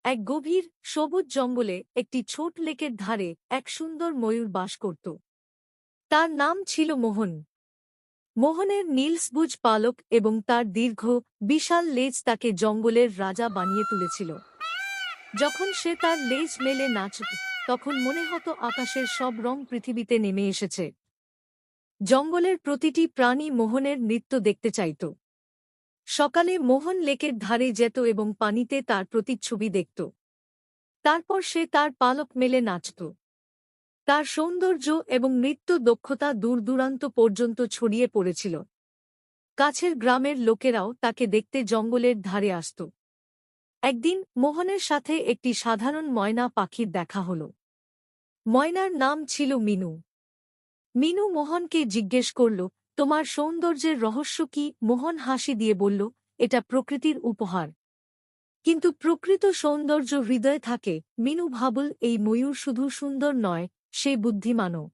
এক গভীর সবুজ জঙ্গলে একটি ছোট লেকের ধারে এক সুন্দর ময়ূর বাস করত। তার নাম ছিল মোহন। মোহনের নীল সবুজ পালক এবং তার দীর্ঘ বিশাল লেজ তাকে জঙ্গলের রাজা বানিয়ে তুলেছিল। যখন সে তার লেজ মেলে নাচত, তখন মনে হতো আকাশের সব রং পৃথিবীতে নেমে এসেছে। জঙ্গলের প্রতিটি প্রাণী মোহনের নৃত্য দেখতে চাইত। সকালে মোহন লেকের ধারে যেত এবং পানিতে তার প্রতিচ্ছবি দেখত। তারপর সে তার পালক মেলে নাচত। তার সৌন্দর্য এবং নৃত্য দক্ষতা দূর-দূরান্ত পর্যন্ত ছড়িয়ে পড়েছিল। কাছের গ্রামের লোকেরাও তাকে দেখতে জঙ্গলের ধারে আসত। একদিন মোহনের সাথে একটি সাধারণ ময়না পাখির দেখা হল। ময়নার নাম ছিল মিনু। মিনু মোহনকে জিজ্ঞেস করল, তোমার সৌন্দর্যের রহস্য কি? মোহন হাসি দিয়ে বলল, এটা প্রকৃতির উপহার। কিন্তু প্রকৃত সৌন্দর্য হৃদয়ে থাকে। মিনু ভাবল, এই ময়ূর শুধু সুন্দর নয়, সে বুদ্ধিমানও।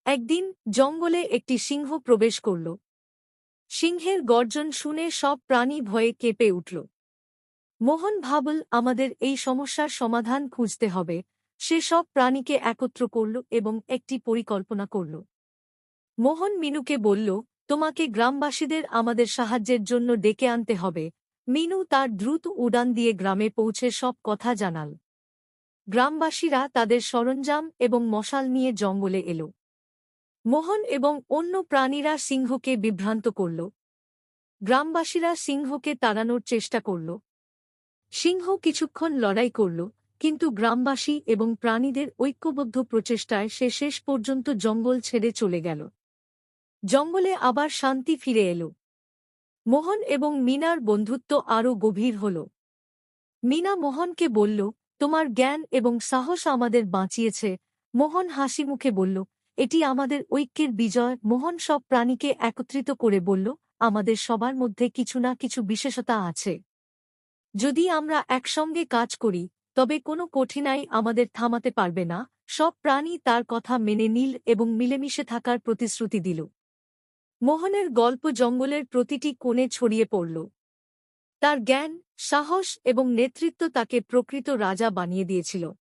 একদিন জঙ্গলে একটি সিংহ প্রবেশ করল। সিংহের গর্জন শুনে সব প্রাণী ভয়ে কেঁপে উঠল। মোহন ভাবল, আমাদের এই সমস্যার সমাধান খুঁজতে হবে। সে সব প্রাণীকে একত্র করল এবং একটি পরিকল্পনা করল। মোহন মিনুকে বলল, তোমাকে গ্রামবাসীদের আমাদের সাহায্যের জন্য ডেকে আনতে হবে। মিনু তার দ্রুত উড়ান দিয়ে গ্রামে পৌঁছে সব কথা জানাল। গ্রামবাসীরা তাদের সরঞ্জাম এবং মশাল নিয়ে জঙ্গলে এল। মোহন এবং অন্য প্রাণীরা সিংহকে বিভ্রান্ত করল। গ্রামবাসীরা সিংহকে তাড়ানোর চেষ্টা করল। সিংহ কিছুক্ষণ লড়াই করল, কিন্তু গ্রামবাসী এবং প্রাণীদের ঐক্যবদ্ধ প্রচেষ্টায় সে শেষ পর্যন্ত জঙ্গল ছেড়ে চলে গেল। জঙ্গলে আবার শান্তি ফিরে এল। মোহন এবং মিনার বন্ধুত্ব আরও গভীর হল। মিনা মোহনকে বলল, তোমার জ্ঞান এবং সাহস আমাদের বাঁচিয়েছে। মোহন হাসি মুখে বলল, এটি আমাদের ঐক্যের বিজয়। মোহন সব প্রাণীকে একত্রিত করে বলল, আমাদের সবার মধ্যে কিছু না কিছু বিশেষতা আছে। যদি আমরা একসঙ্গে কাজ করি, তবে কোনো কঠিনাই আমাদের থামাতে পারবে না। সব প্রাণী তার কথা মেনে নিল এবং মিলেমিশে থাকার প্রতিশ্রুতি দিল। মোহনের গল্প জঙ্গলের প্রতিটি কোণে ছড়িয়ে পড়ল। তার জ্ঞান, সাহস এবং নেতৃত্ব তাকে প্রকৃত রাজা বানিয়ে দিয়েছিল।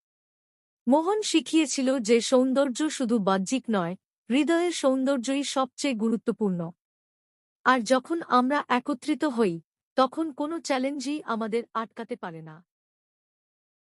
মোহন শিখিয়েছিল যে সৌন্দর্য শুধু বাহ্যিক নয়, হৃদয়ের সৌন্দর্যই সবচেয়ে গুরুত্বপূর্ণ। আর যখন আমরা একত্রিত হই, তখন কোনো চ্যালেঞ্জই আমাদের আটকাতে পারে না।